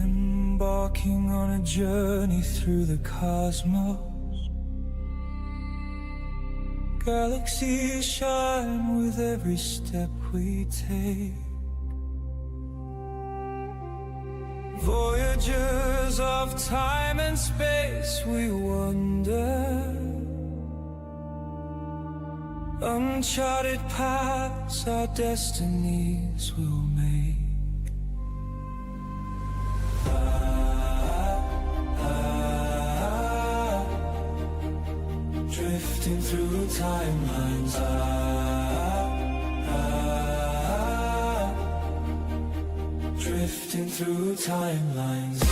Embarking on a journey through the cosmos. Galaxies shine with every step we take. Voyagers of time and space, we wander. Uncharted paths, our destinies will make. Drifting through timelines. Drifting through timelines.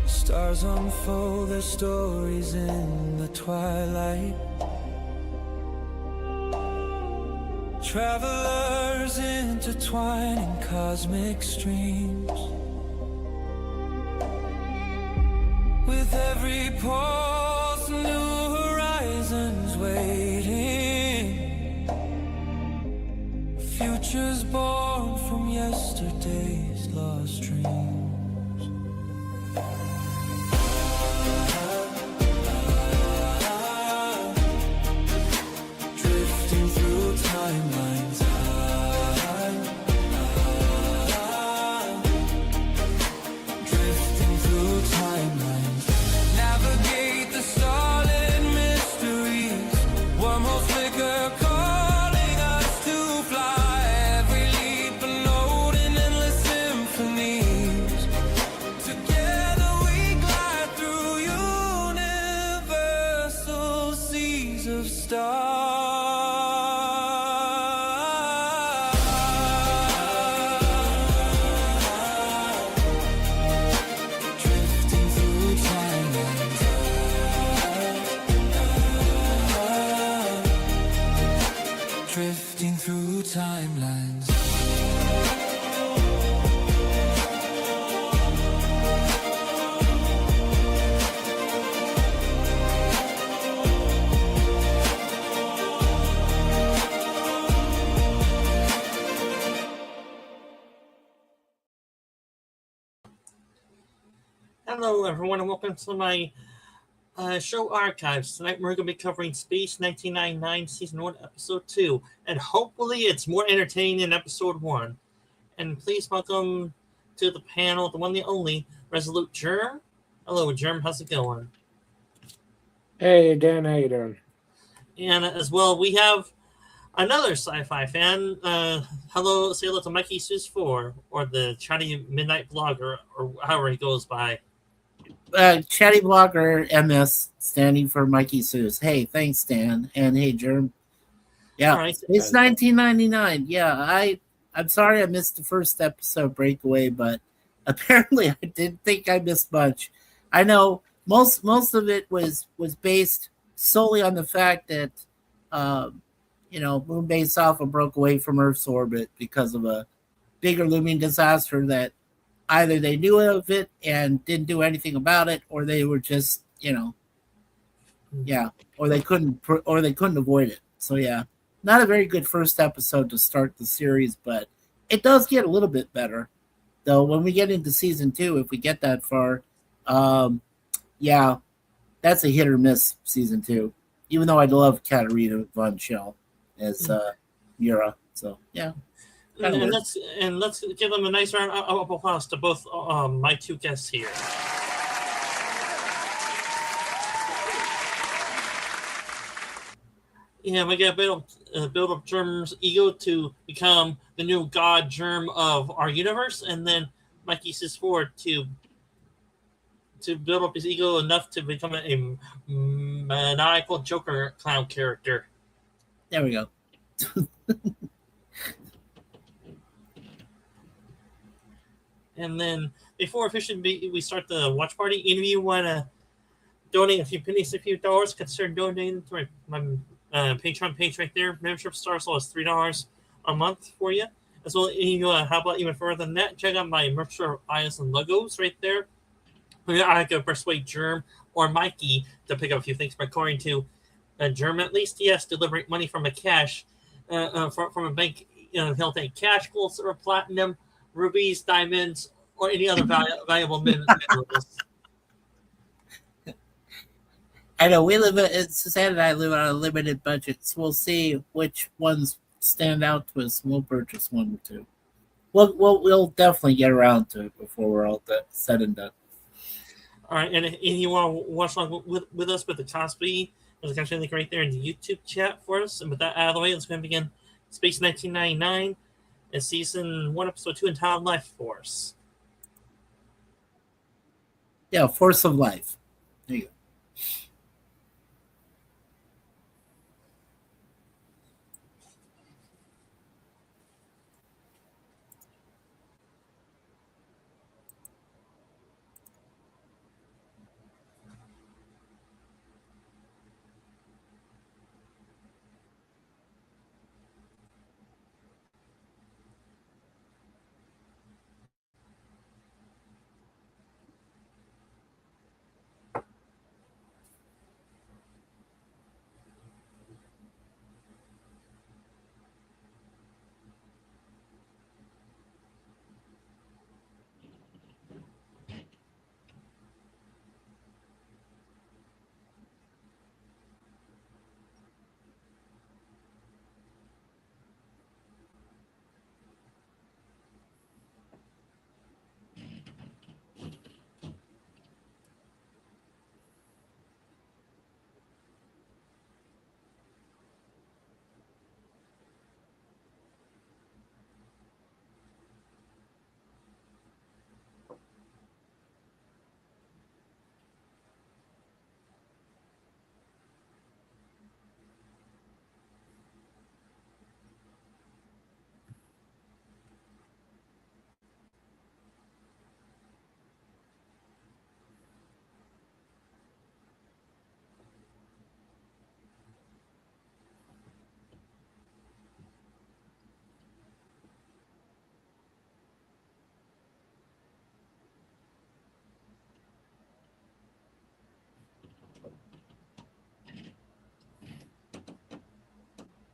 Stars unfold their stories in the twilight. Travelers intertwine in cosmic streams. With every pulse, new horizons waiting. Futures born from yesterday's lost dreams. Drifting through timelines. Hello, everyone, and welcome to my show archives. Tonight we're going to be covering Space 1999 Season 1, Episode 2, and hopefully it's more entertaining than Episode 1. And please welcome to the panel, the one, the only, Resolute Germ. Hello, Germ, how's it going? Hey, Dan, how you doing? And as well, we have another sci-fi fan. Hello, say hello to Mikey Sus4, or the Chatty Midnight Blogger, or however he goes by. Chatty Blogger MS, standing for Mikey Seuss. Hey, thanks, Dan. And hey, Germ. Yeah, All right. It's 1999. Yeah, I'm sorry I missed the first episode breakaway, but apparently I didn't think I missed much. I know most of it was based solely on the fact that Moonbase Alpha broke away from Earth's orbit because of a bigger looming disaster that either they knew of it and didn't do anything about it, or they were just, or they couldn't avoid it. So yeah, not a very good first episode to start the series, but it does get a little bit better. Though when we get into season 2, if we get that far, that's a hit or miss season 2. Even though I love Katarina von Schell as Mira, so yeah. And let's give them a nice round of applause to both my two guests here. Yeah, we got to build up Germ's ego to become the new god Germ of our universe, and then Mikey says forward to build up his ego enough to become a maniacal Joker clown character. There we go. And then before officially we start the watch party, if you want to donate a few pennies, a few dollars, consider donating to my Patreon page right there. Membership starts as $3 a month for you. As well, how about even further than that? Check out my merch store bios and logos right there I could persuade Germ or Mikey to pick up a few things. But according to Germ, at least, yes, delivering money from a cash from a bank. He'll take cash, gold, silver, platinum, rubies, diamonds, or any other valuable minerals. I know Suzanne and I live on a limited budget, so we'll see which ones stand out to us, and we'll purchase one or two. We'll definitely get around to it before we're all said and done. All right, and if you want to watch along with us with the Cosby, there's a link right there in the YouTube chat for us. And with that out of the way, let's go and begin Space 1999 and Season 1, Episode 2, entitled Life Force. Yeah, Force of Life. There you go.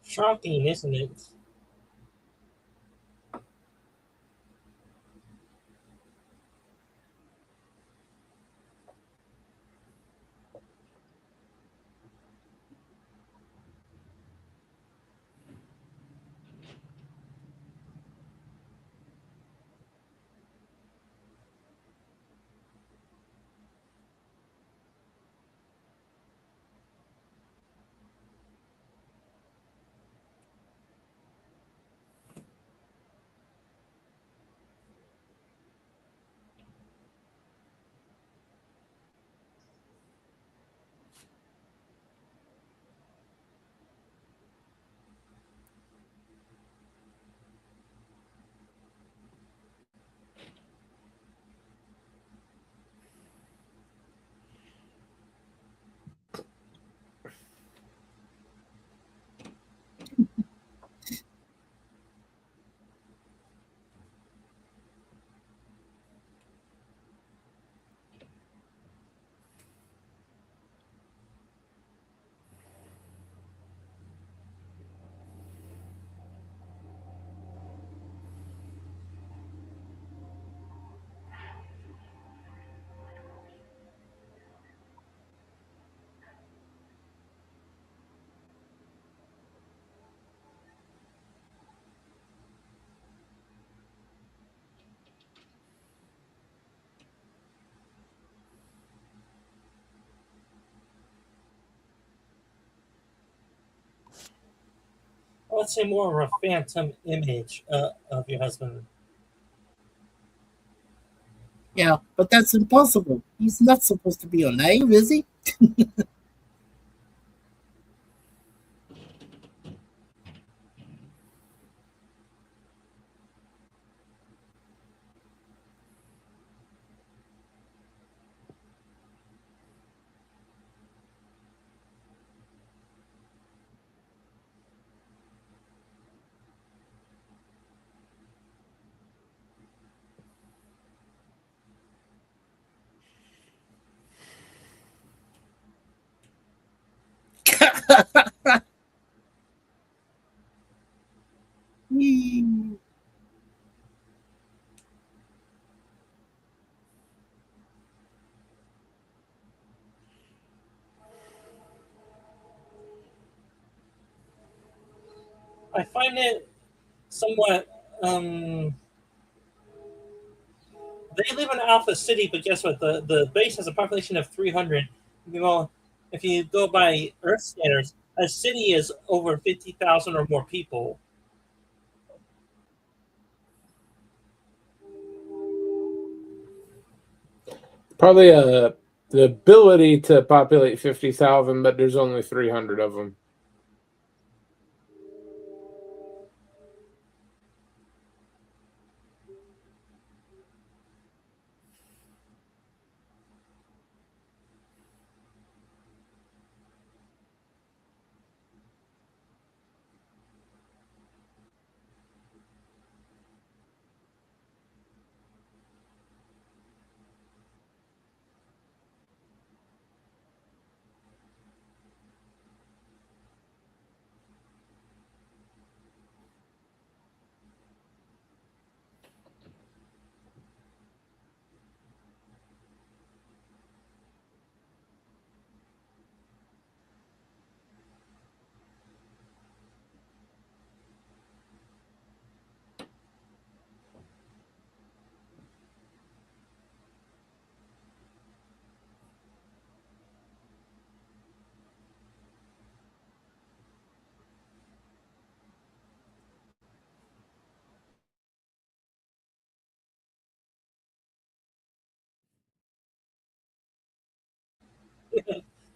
Shocking, isn't it? Let's say more of a phantom image of your husband. Yeah, but that's impossible. He's not supposed to be alive, is he? I find it somewhat. They live in Alpha City, but guess what? The base has a population of 300. Well, if you go by Earth standards, a city is over 50,000 or more people. Probably the ability to populate 50,000, but there's only 300 of them.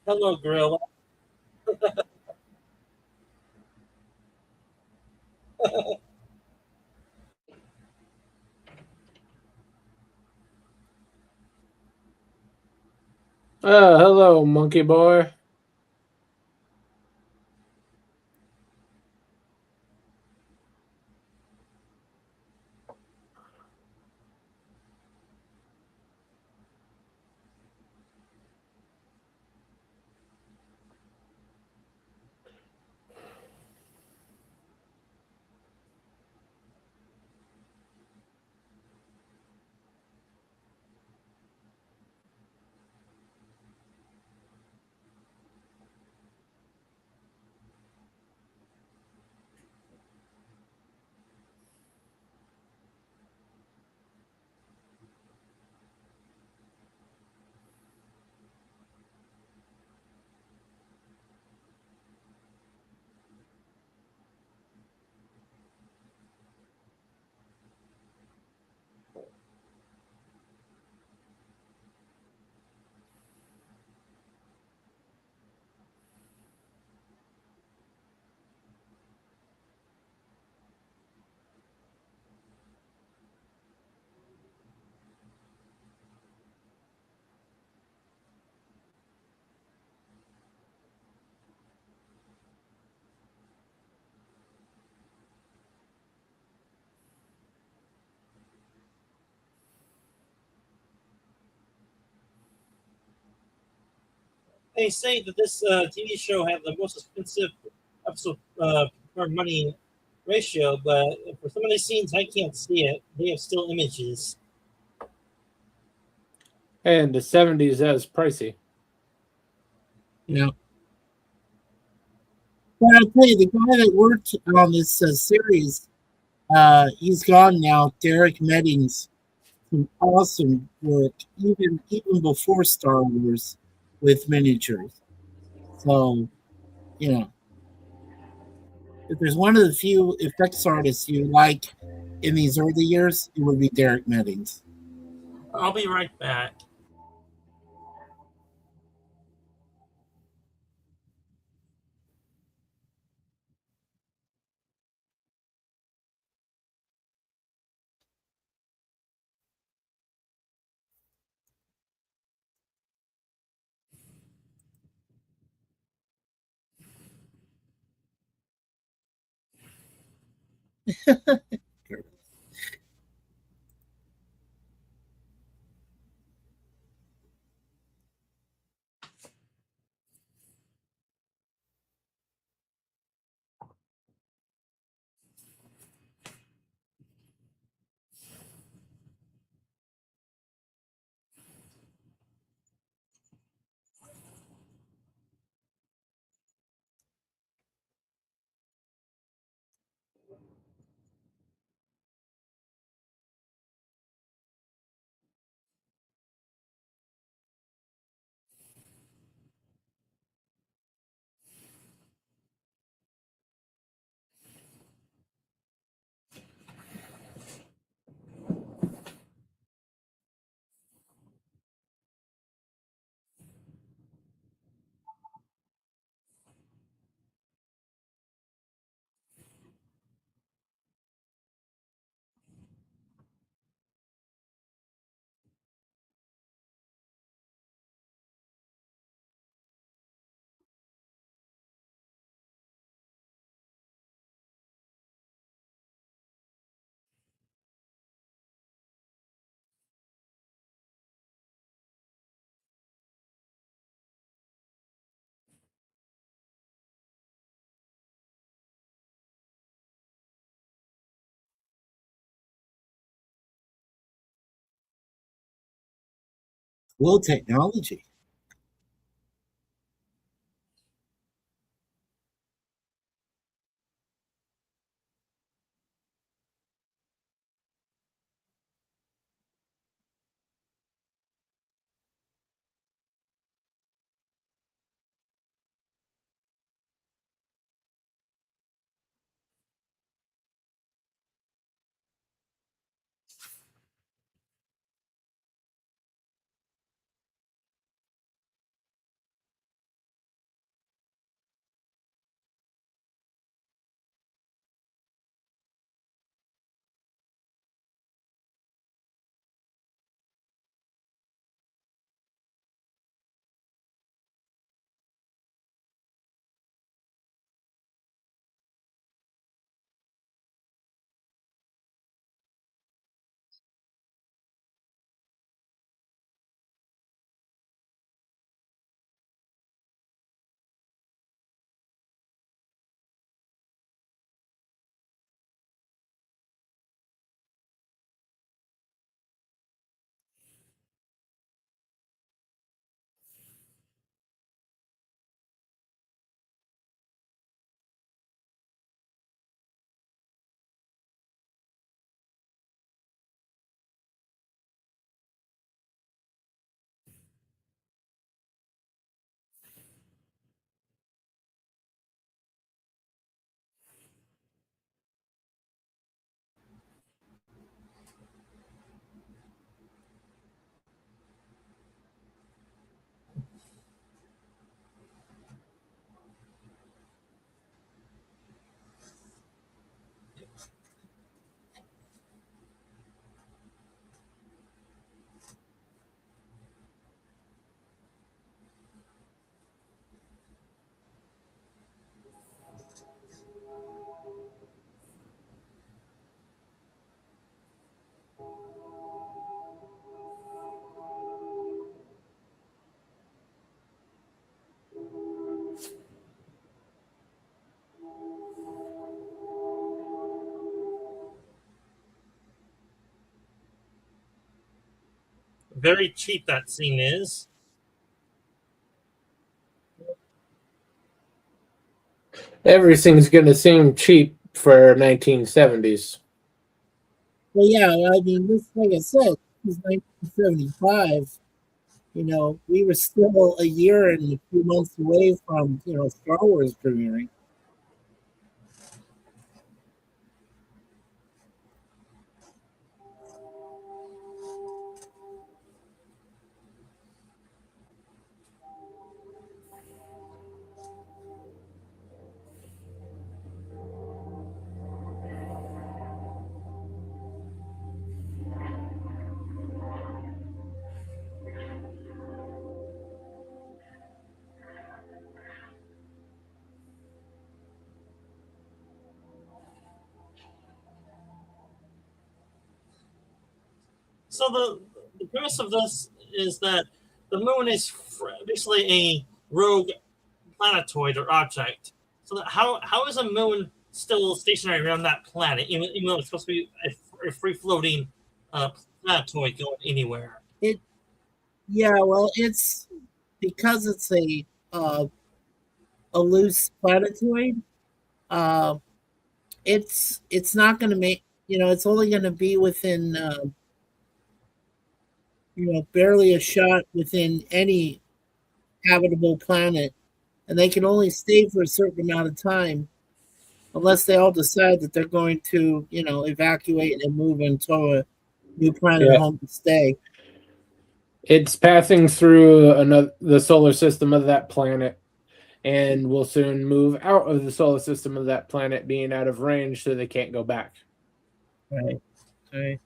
Hello, Gorilla. Hello, monkey boy. They say that this TV show had the most expensive episode per money ratio, but for some of these scenes, I can't see it. They have still images. And the 70s, that was pricey. Yeah. But I'll tell you, the guy that worked on this series, he's gone now. Derek Meddings, some awesome work, even before Star Wars, with miniatures. So, you know, if there's one of the few effects artists you like in these early years, it would be Derek Meddings. I'll be right back. Well, technology. Very cheap that scene is. Everything's going to seem cheap for 1970s. Well, yeah, I mean, this, like I said, this was 1975. You know, we were still a year and a few months away from, Star Wars premiering. So the premise of this is that the moon is basically a rogue planetoid or object. So that how is a moon still stationary around that planet, even though it's supposed to be a free floating uh, planetoid going anywhere? It, yeah, well, it's because it's a loose planetoid. Uh, it's not going to make, it's only going to be within, barely a shot within any habitable planet, and they can only stay for a certain amount of time unless they all decide that they're going to, evacuate and move into a new planet Yeah. home to stay. It's passing through the solar system of that planet and will soon move out of the solar system of that planet, being out of range, so they can't go back. Right. Right.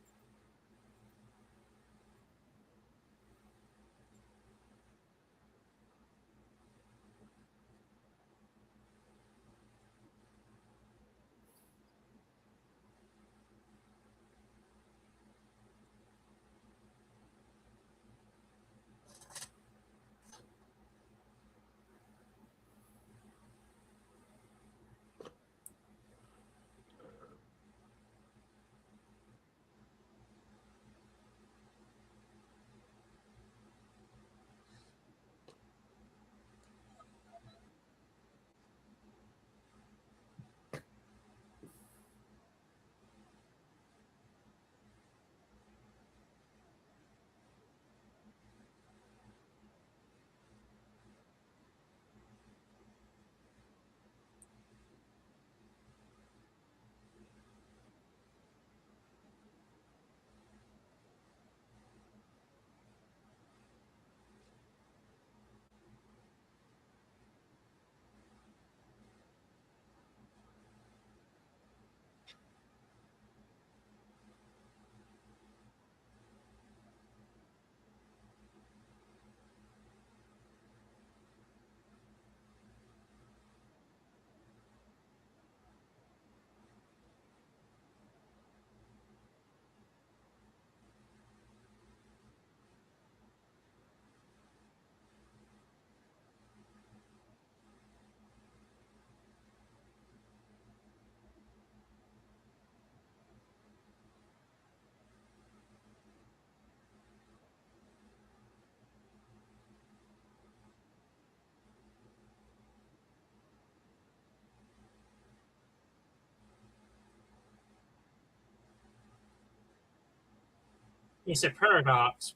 It's a paradox.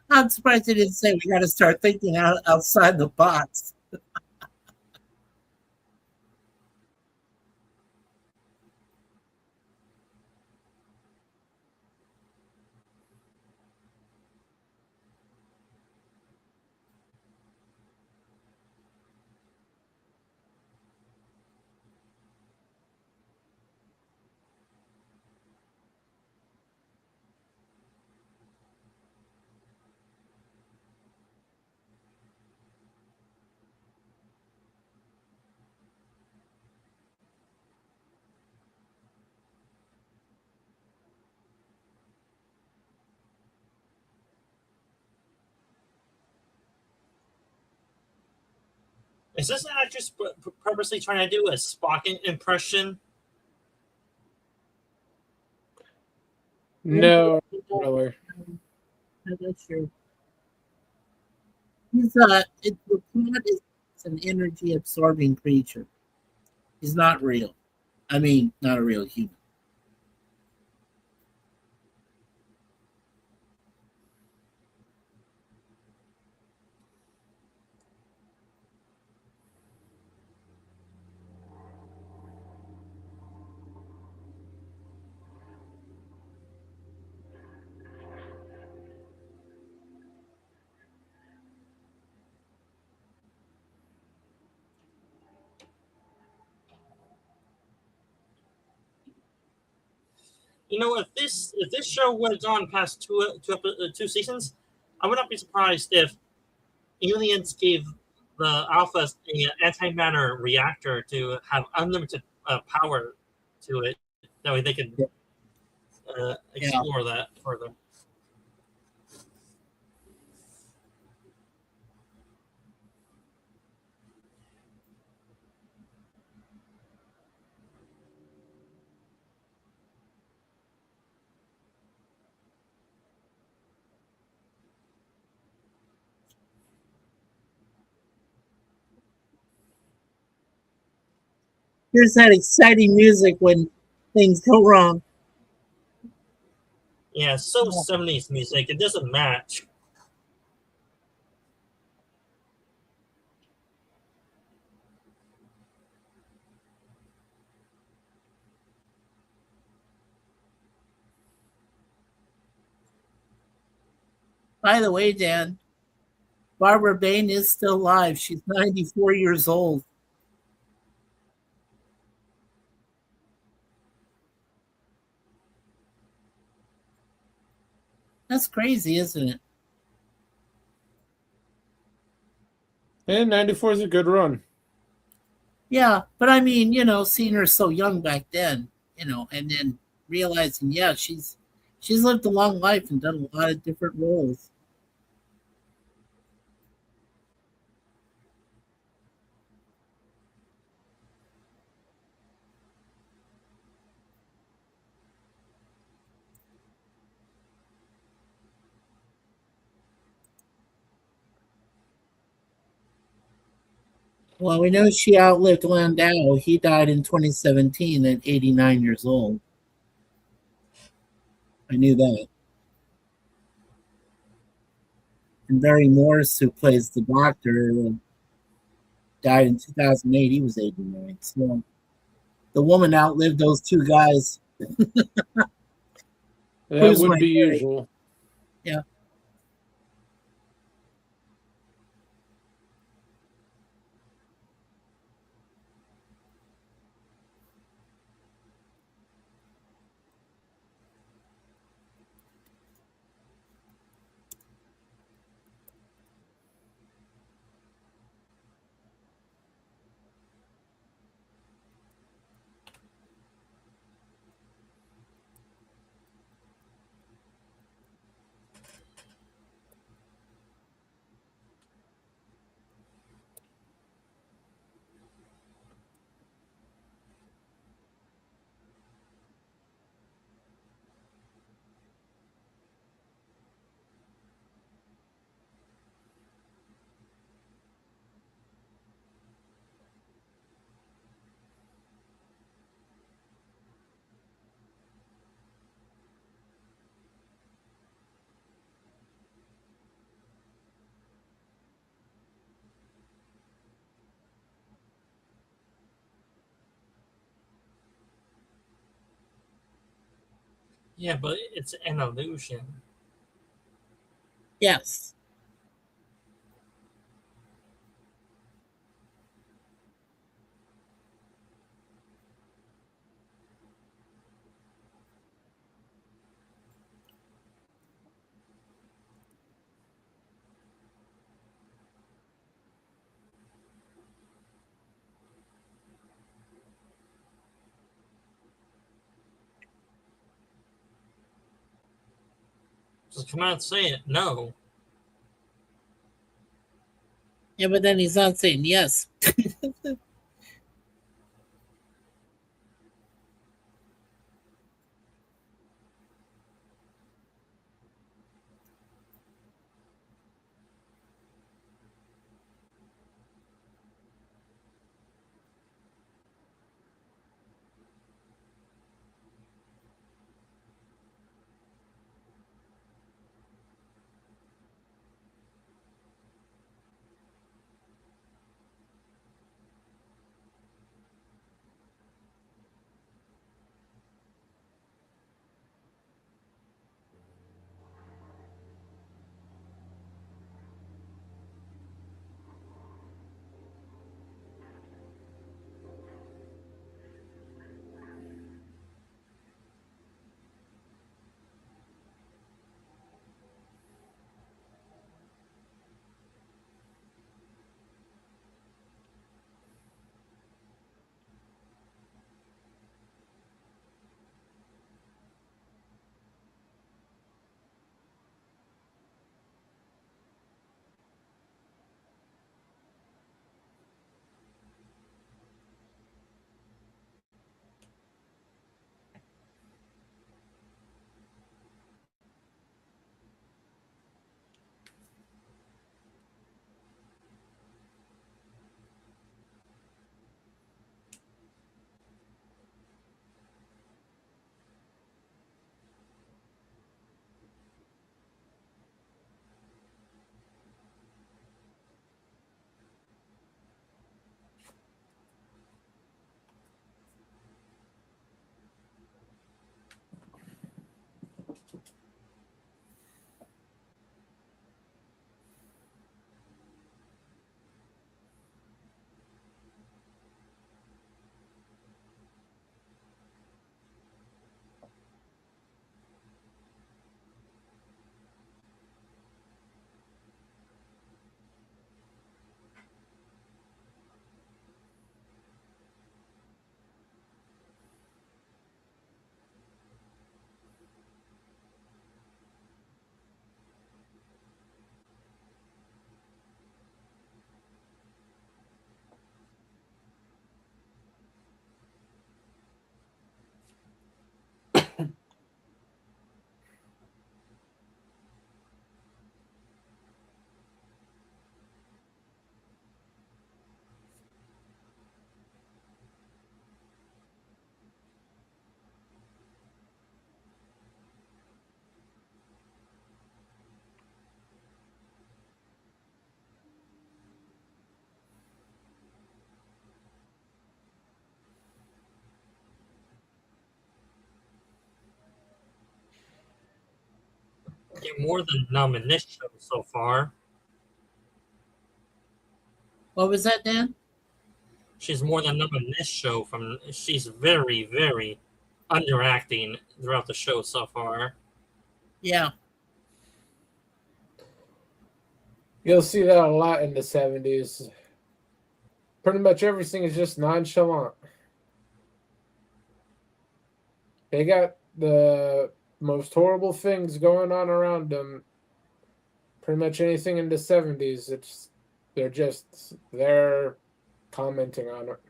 I'm surprised they didn't say we got to start thinking outside the box. Is this actress purposely trying to do a Spock impression? No, really. I'm not sure. The plot is an energy absorbing creature. He's not real. I mean, not a real human. You know, if this show went on past two seasons, I would not be surprised if aliens gave the Alphas an antimatter reactor to have unlimited power to it. That way they could Yeah. explore that further. Here's that exciting music when things go wrong. Yeah, so 70s music. It doesn't match. By the way, Dan, Barbara Bain is still alive. She's 94 years old. That's crazy, isn't it? And 94 is a good run. Yeah, but I mean, seeing her so young back then, and then realizing, yeah, she's lived a long life and done a lot of different roles. Well, we know she outlived Landau. He died in 2017 at 89 years old. I knew that. And Barry Morse, who plays the doctor, died in 2008. He was 89. So the woman outlived those two guys. That Who's would my be theory? usual. Yeah. Yeah, but it's an illusion. Yes. Just come out and say it. No. Yeah, but then he's not saying yes. Get more than numb in this show so far. What was that, Dan? She's more than numb in this show. She's very, very underacting throughout the show so far. Yeah. You'll see that a lot in the 70s. Pretty much everything is just nonchalant. They got the most horrible things going on around them. Pretty much anything in the 70s, they're just there commenting on it.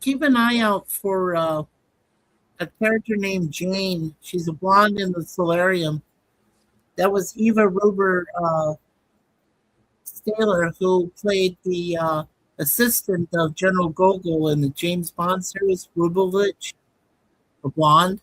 Keep an eye out for a character named Jane. She's a blonde in the solarium. That was Eva Ruber Staler, who played the assistant of General Gogol in the James Bond series, Rubovich, the blonde.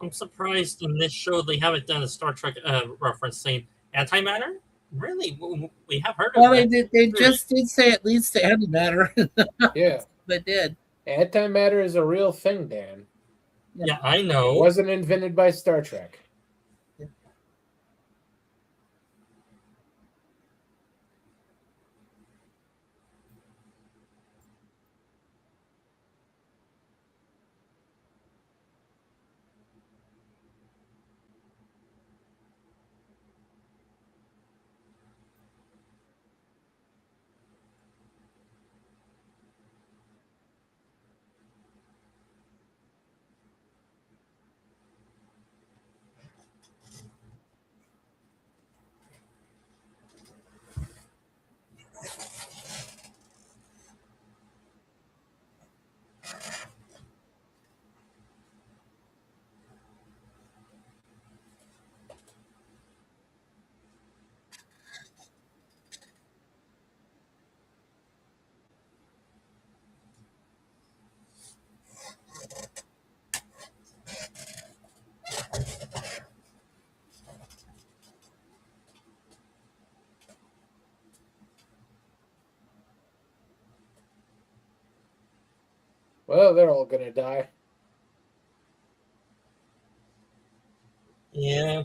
I'm surprised in this show they haven't done a Star Trek reference saying antimatter. Really, we have heard of Well, that. they just did say at least the antimatter. Yeah. They did. Antimatter is a real thing, Dan. Yeah, I It know. wasn't invented by Star Trek. Well, they're all gonna die. Yeah.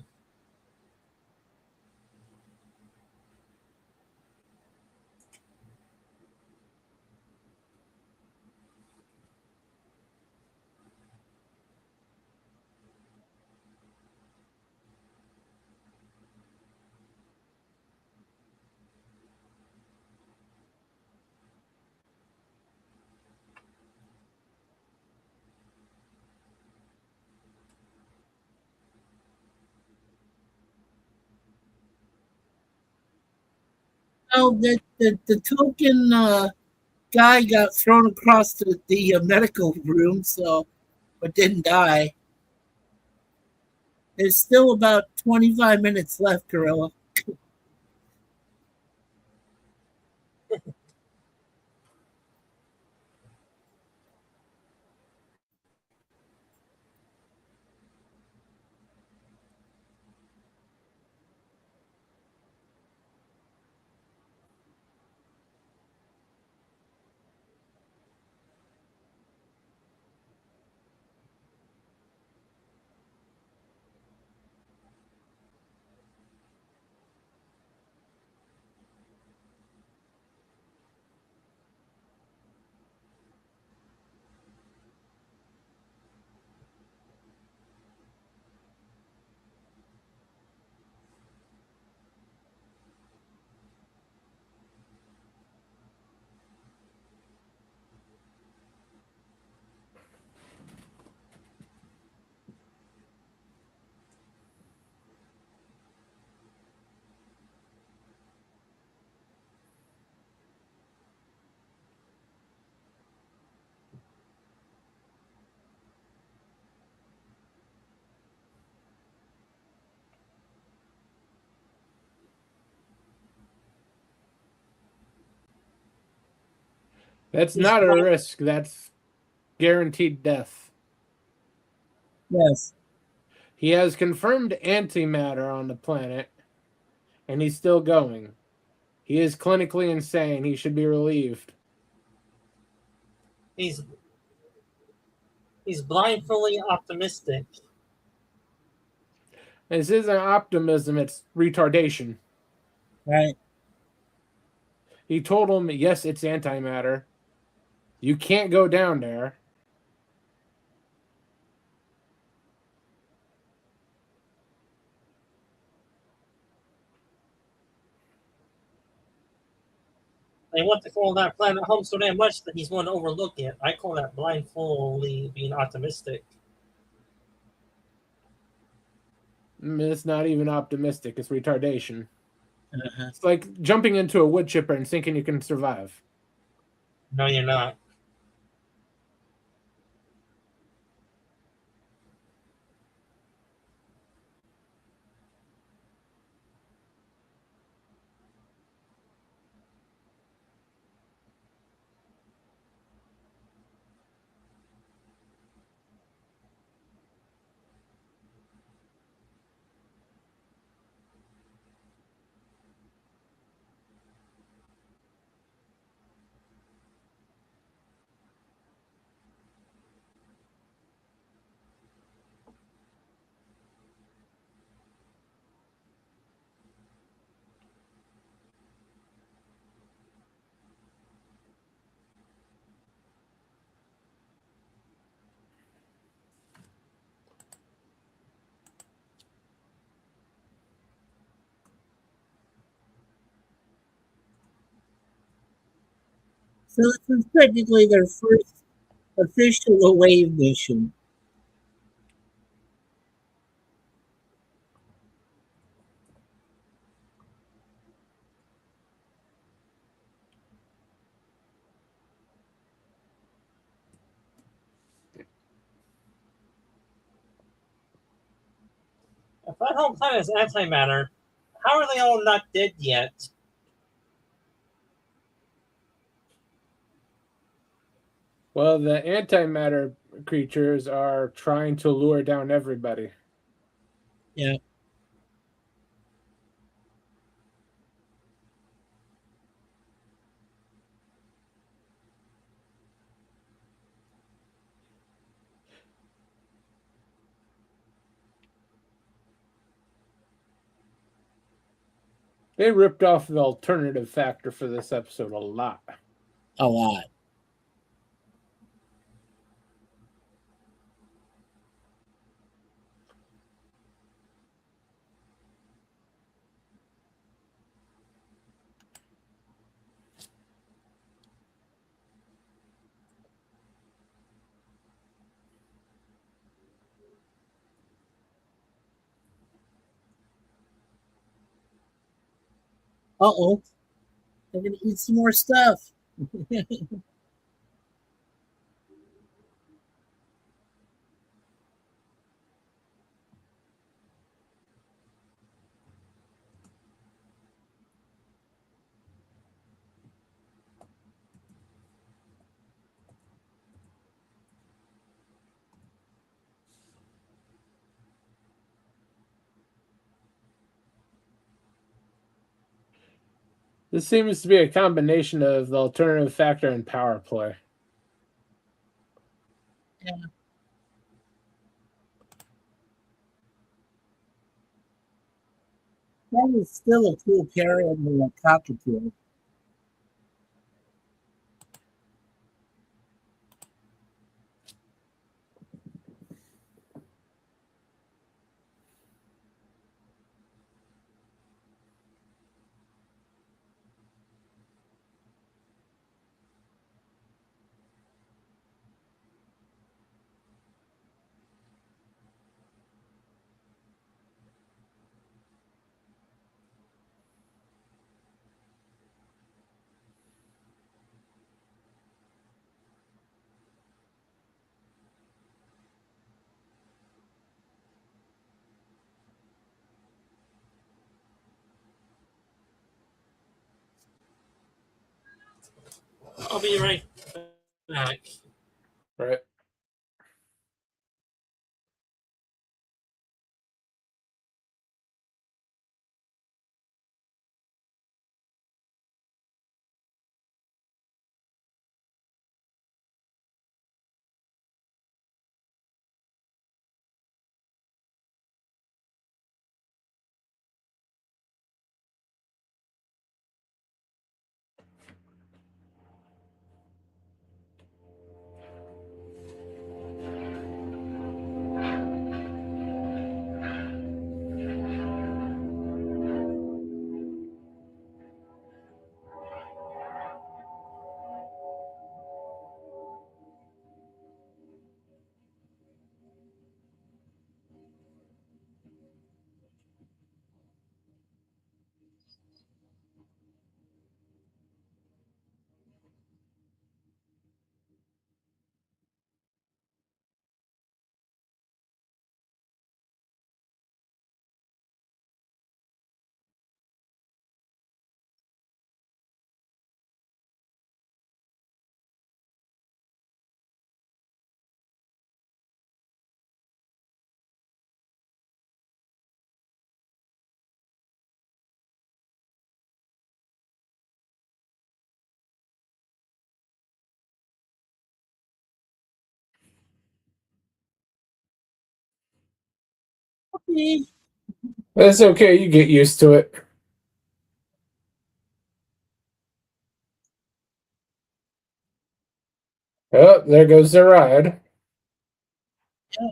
Oh, the token guy got thrown across the medical room, so but didn't die. There's still about 25 minutes left, Gorilla. That's He's not a blind. risk. That's guaranteed death. Yes. He has confirmed antimatter on the planet, and he's still going. He is clinically insane. He should be relieved. He's blindly optimistic. This isn't optimism, it's retardation. Right. He told him, yes, it's antimatter. You can't go down there. They want to call that planet home so damn much that he's going to overlook it. I call that blindly being optimistic. It's not even optimistic, it's retardation. Uh-huh. It's like jumping into a wood chipper and thinking you can survive. No, you're not. So this is technically their first official away mission. If that whole planet is antimatter, how are they all not dead yet? Well, the antimatter creatures are trying to lure down everybody. Yeah. They ripped off the alternative factor for this episode a lot. A lot. Uh-oh. They're going to eat some more stuff. This seems to be a combination of the alternative factor and power play. Yeah. That is still a cool carrier than a cockatiel. I'll be right back. Right. Okay. That's okay. You get used to it. Oh, there goes the ride. Yeah.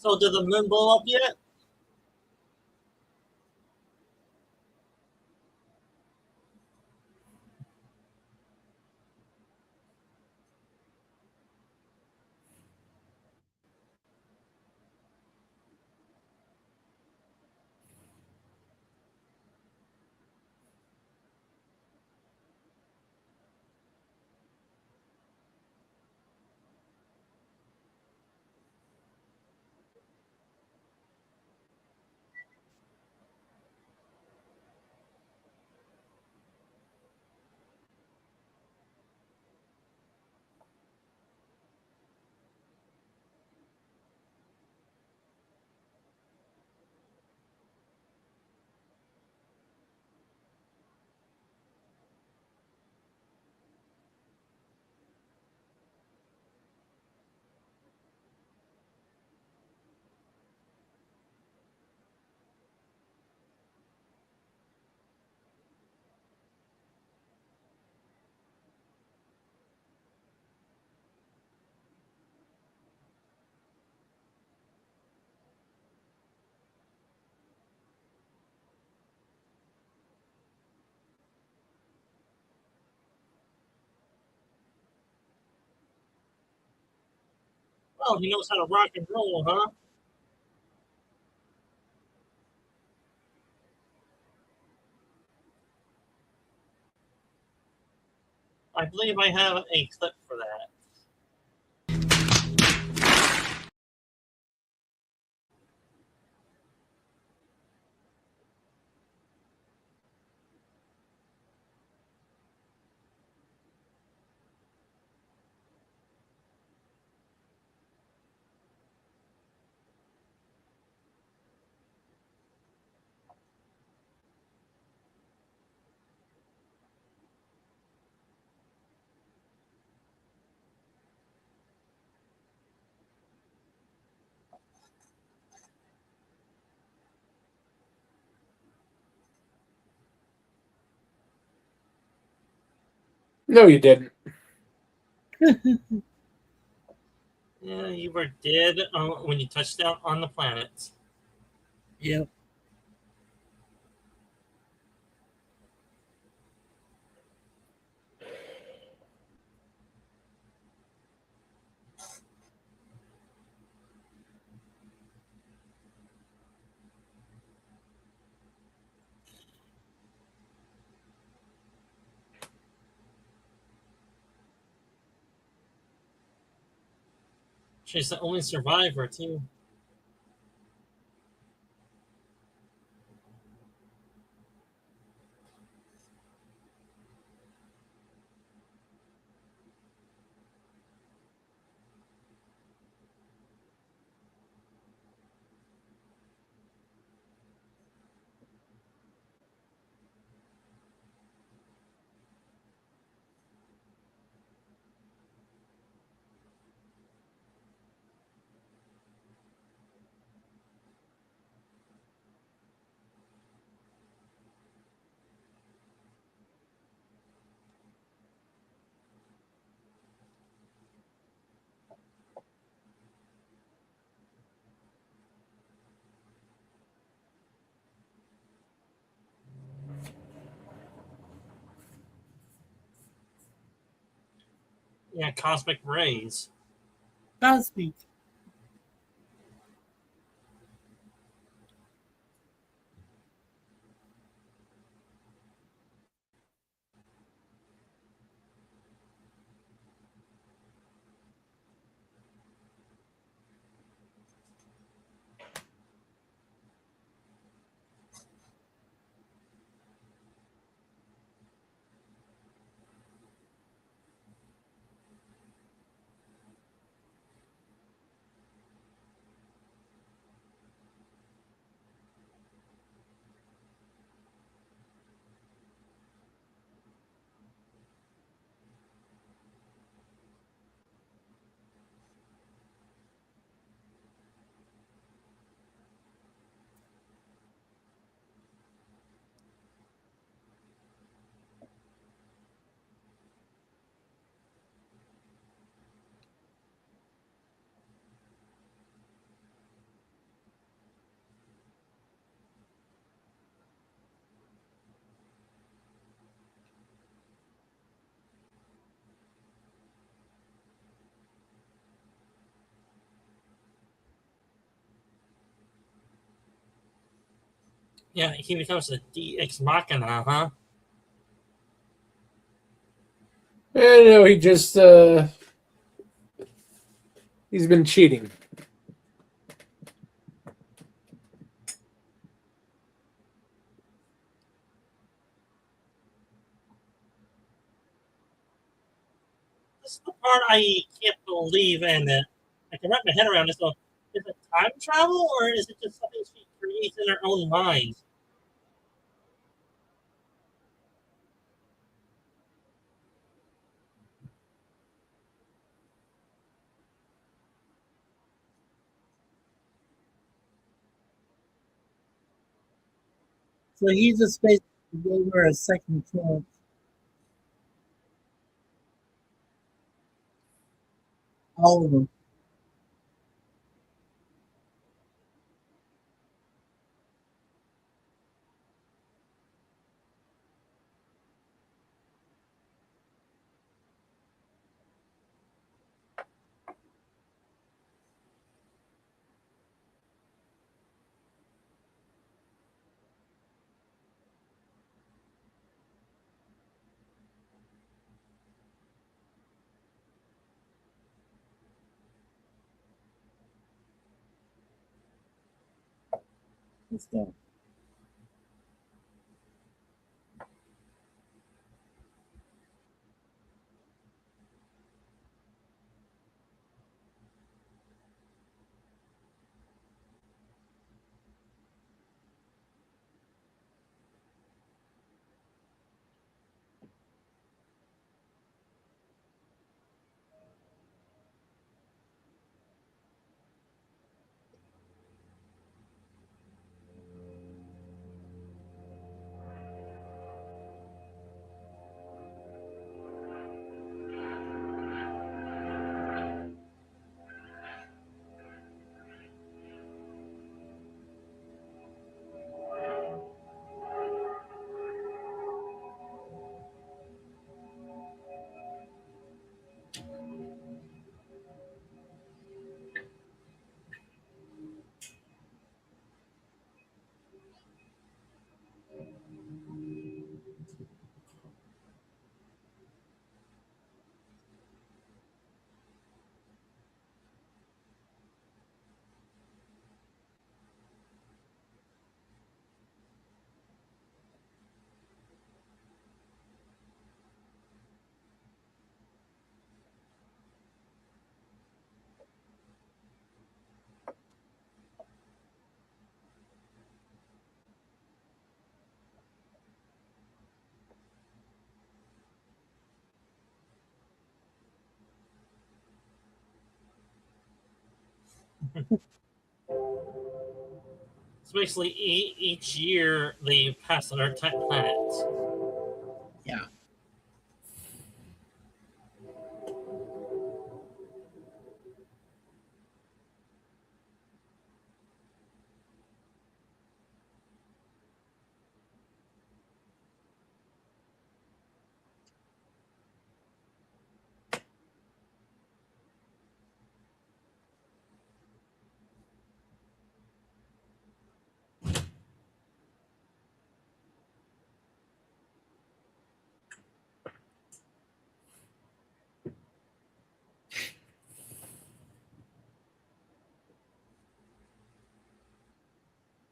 So did the moon blow up yet? Oh, he knows how to rock and roll, huh? I believe I have a clip for that. No, you didn't. Yeah, you were dead when you touched down on the planet. Yep. She's the only survivor, too. Yeah, cosmic rays. Cosmic. Yeah, he becomes a DX Machina, huh? No, he just he's been cheating. This is the part I can't believe, and I can wrap my head around this. So, is it time travel, or is it just something she creates in her own mind? So he just basically gave her a second chance. All of them. Let's go. So basically, each year they pass another type planet. Yeah.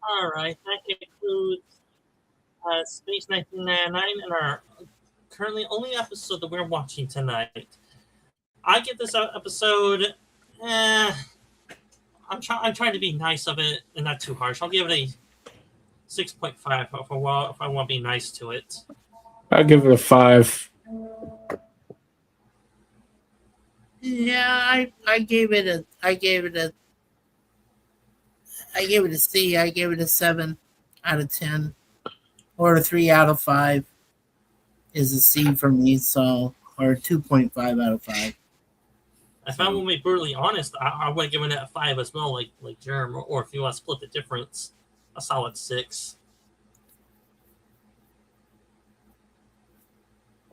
All right, that concludes Space 1999 and our currently only episode that we're watching tonight. I give this episode. I'm trying to be nice of it and not too harsh. I'll give it a 6.5 if I want to be nice to it. I'll give it a 5. Yeah, I gave it a C. I gave it a 7 out of 10, or a 3 out of 5 is a C for me. So, or 2.5 out of 5. If I want to be brutally honest, I would have given it a 5 as well, like Jerem, or if you want to split the difference, a solid 6.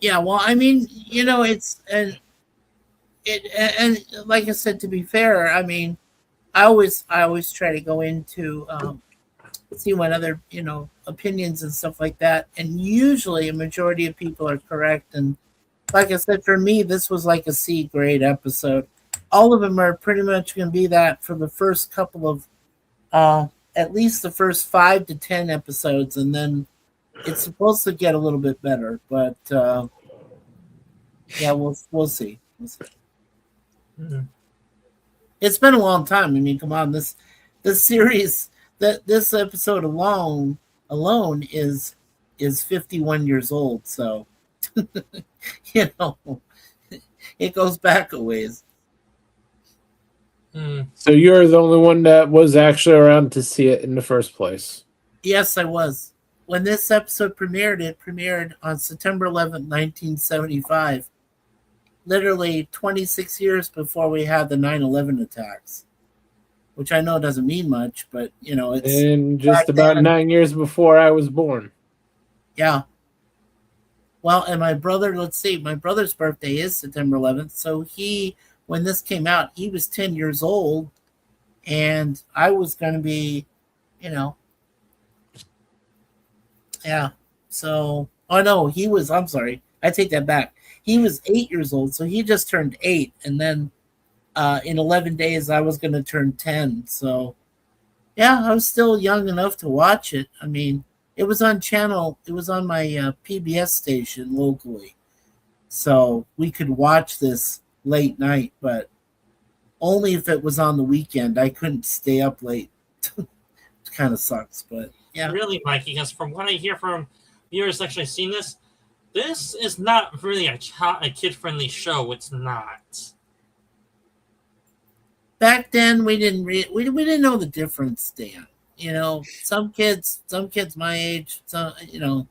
Yeah, well, I mean, it's and like I said, to be fair, I mean, I always try to go into see what other opinions and stuff like that. And usually, a majority of people are correct. And like I said, for me, this was like a C grade episode. All of them are pretty much going to be that for the first couple of, at least the first 5 to 10 episodes, and then it's supposed to get a little bit better. But yeah, we'll see. We'll see. Mhm. It's been a long time. I mean, come on, this series, this episode alone is 51 years old. So it goes back a ways. So you're the only one that was actually around to see it in the first place. Yes, I was. When this episode premiered, it premiered on September 11th, 1975. Literally 26 years before we had the 9/11 attacks, which I know doesn't mean much, but it's And just about then. 9 years before I was born. Yeah. Well, and my brother, let's see, my brother's birthday is September 11th. So when this came out, he was 10 years old, and I was going to be, yeah. So, oh no, I'm sorry, I take that back. He was 8 years old, so he just turned 8, and then in 11 days I was going to turn 10. So, yeah, I was still young enough to watch it. I mean, it was on my PBS station locally, so we could watch this late night, but only if it was on the weekend. I couldn't stay up late. It kind of sucks, but yeah. Really, Mikey, because from what I hear from viewers actually seen this is not really a kid-friendly show. It's not. Back then, we didn't know the difference, Dan. Some kids my age, some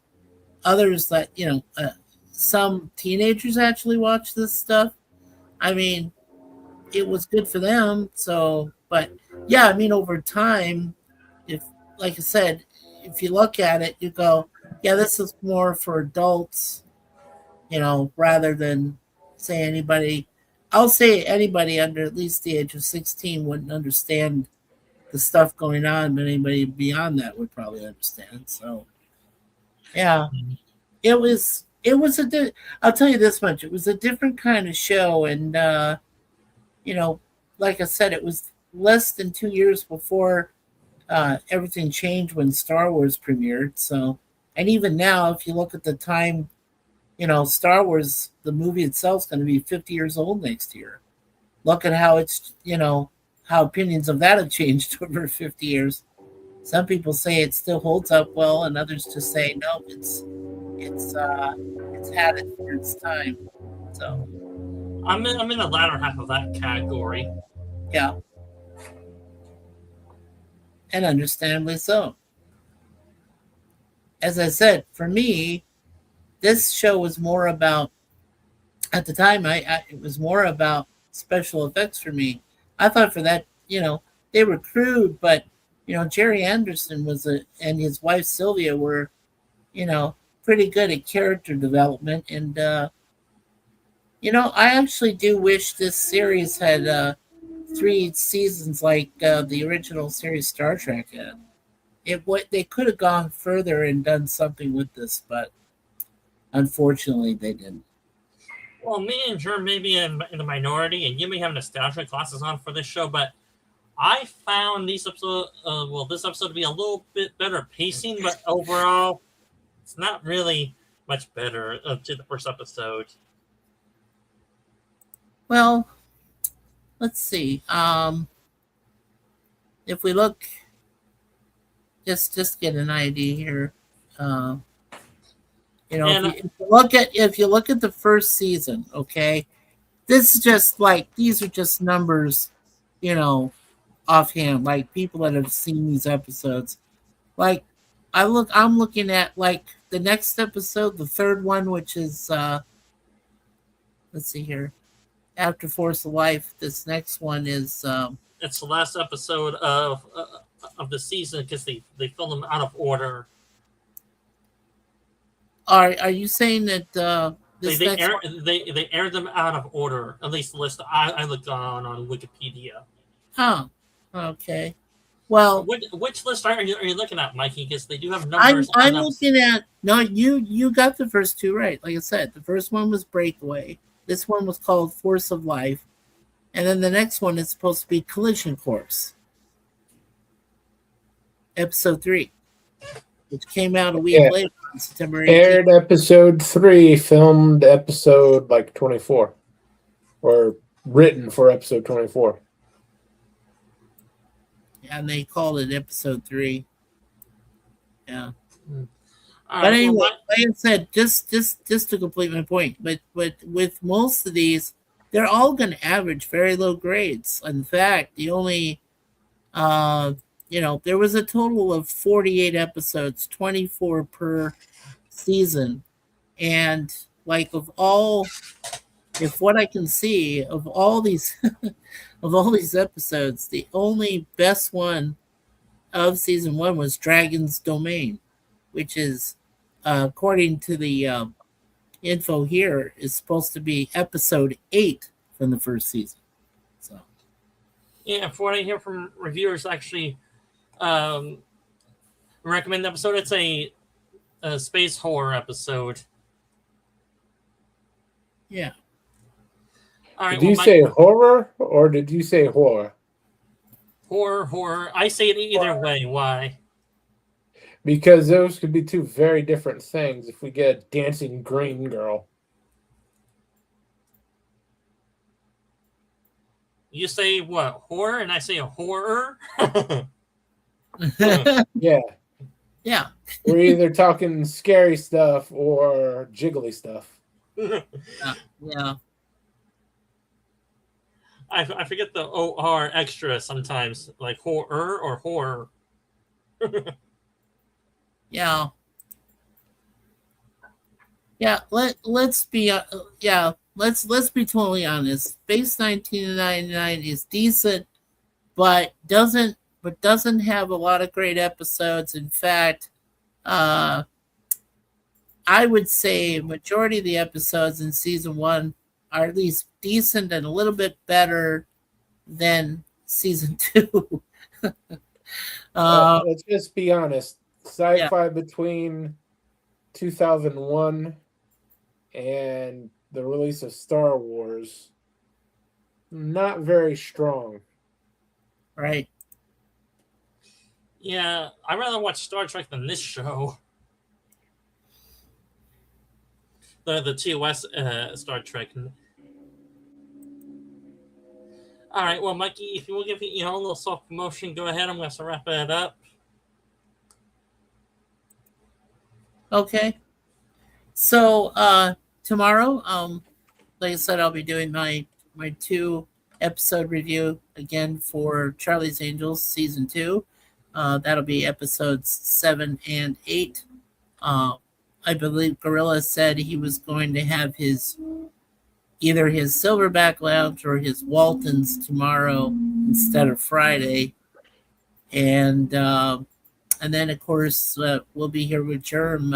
others that some teenagers actually watch this stuff. I mean, it was good for them. So, but yeah, I mean, over time, like I said, if you look at it, you go, yeah, this is more for adults, rather than say anybody. I'll say anybody under at least the age of 16 wouldn't understand the stuff going on, but anybody beyond that would probably understand. So, yeah, it was I'll tell you this much: it was a different kind of show, and like I said, it was less than 2 years before everything changed when Star Wars premiered. So, and even now, if you look at the time, Star Wars, the movie itself, is going to be 50 years old next year. Look at how it's, how opinions of that have changed over 50 years. Some people say it still holds up well, and others just say no, it's had it for its time. So I'm in the latter half of that category. yeah, and understandably so. As I said, for me, this show was more about, at the time, it was more about special effects for me. I thought for that, they were crude, but Jerry Anderson and his wife Sylvia were, pretty good at character development, and I actually do wish this series had 3 seasons like the original series Star Trek had. They could have gone further and done something with this, but unfortunately, they didn't. Well, me and Jerm may be in the minority, and you may have nostalgia glasses on for this show, but I found this episode to be a little bit better pacing, but overall, it's not really much better to the first episode. Well, let's see. If we look, just get an idea here. If you look at the first season, okay, this is just like, these are just numbers, offhand, like people that have seen these episodes. Like I'm looking at like the next episode, the third one, which is let's see here, After Force of Life. This next one is it's the last episode of the season because they filmed them out of order. Are you saying that they aired them out of order? At least the list I looked on Wikipedia. Huh. Okay. Well, which list are you looking at, Mikey? Because they do have numbers. I'm looking at no. You got the first two right. Like I said, the first one was Breakaway. This one was called Force of Life, and then the next one is supposed to be Collision Course, episode 3, which came out a week later on September 18th. Aired episode 3, filmed episode like 24, or written for episode 24. And they called it episode 3. Yeah. All But right, anyway, well, like I said, just to complete my point, but with most of these, they're all going to average very low grades. In fact, the only, there was a total of 48 episodes, 24 per season, and like if what I can see of all these of all these episodes, the only best one of season 1 was Dragon's Domain, which is, according to the info here, is supposed to be episode 8 from the first season. So, yeah, for what I hear from reviewers, actually recommend the episode. It's a space horror episode. yeah. All right, Did you say horror or did you say horror? Horror? I say it either way. Why? Because those could be two very different things if we get a dancing green girl. You say what? Horror, and I say a horror. Yeah. Yeah. We're either talking scary stuff or jiggly stuff. Yeah. I forget the OR extra sometimes, like horror or horror. Yeah. Yeah, let's be let's be totally honest. Space 1999 is decent, but doesn't have a lot of great episodes. In fact, I would say majority of the episodes in season 1 are at least decent and a little bit better than season 2. Let's just be honest. Sci-fi between 2001 and the release of Star Wars, not very strong. Right. Yeah, I'd rather watch Star Trek than this show. The TOS Star Trek. All right, well, Mikey, if you will give me a little soft promotion, go ahead. I'm going to wrap it up. Okay. So tomorrow, like I said, I'll be doing my 2 episode review again for Charlie's Angels season 2. That'll be episodes 7 and 8. I believe Gorilla said he was going to have either his Silverback Lounge or his Waltons tomorrow instead of Friday, and then of course we'll be here with Germ.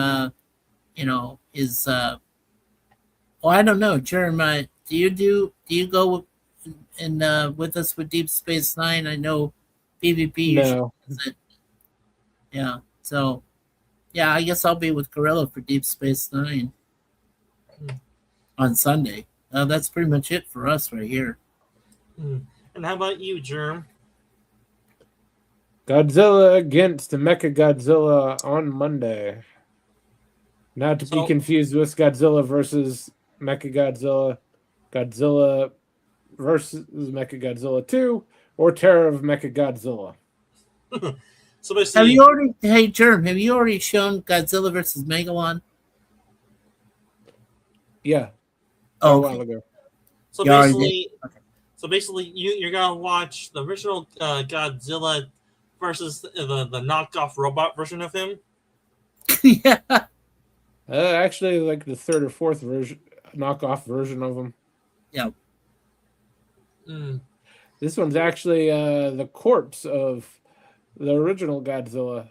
His I don't know, Germ. Do you go with us with Deep Space Nine? I know BVP No. usually does it. Yeah. So yeah, I guess I'll be with Gorilla for Deep Space Nine on Sunday. That's pretty much it for us right here. And how about you, Germ? Godzilla against Mechagodzilla on Monday. Not to be confused with Godzilla versus Mechagodzilla, Godzilla versus Mechagodzilla 2, or Terror of Mechagodzilla. So basically, Hey Germ, have you already shown Godzilla versus Megalon? Yeah. Oh, a while ago. So You already basically, did? you're gonna watch the original Godzilla versus the knockoff robot version of him. Yeah. Actually, like the third or fourth knockoff version of him. Yeah. This one's actually the corpse of the original Godzilla.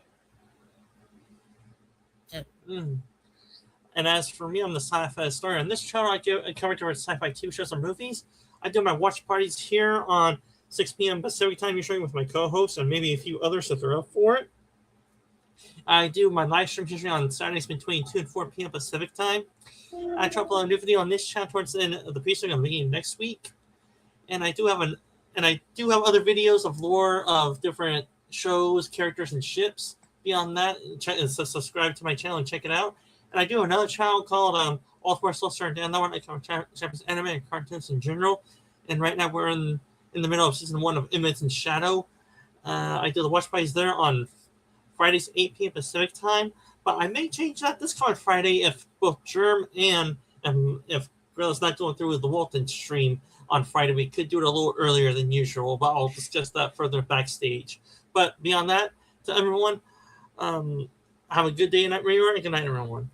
And as for me, I'm the Sci-Fi Historian. On this channel, I cover sci-fi TV shows and movies. I do my watch parties here on 6 p.m. Pacific time, usually with my co-host and maybe a few others if they're up for it. I do my live streams usually on Saturdays between 2 and 4 p.m. Pacific time. I try to upload a new video on this channel towards the end of the piece I'm making next week. And I do have other videos of lore of different shows, characters, and ships. Beyond that, subscribe to my channel and check it out. And I do have another channel called All Four Soul Star Dan. That one I cover Japanese anime and cartoons in general. And right now we're in the middle of season 1 of Image and Shadow. I do the watch parties there on Fridays 8 p.m. Pacific time. But I may change that this coming Friday if both Germ and if Gorilla's not going through with the Walton stream on Friday. We could do it a little earlier than usual, but I'll discuss that further backstage. But beyond that, to everyone, have a good day and night, and good night, everyone.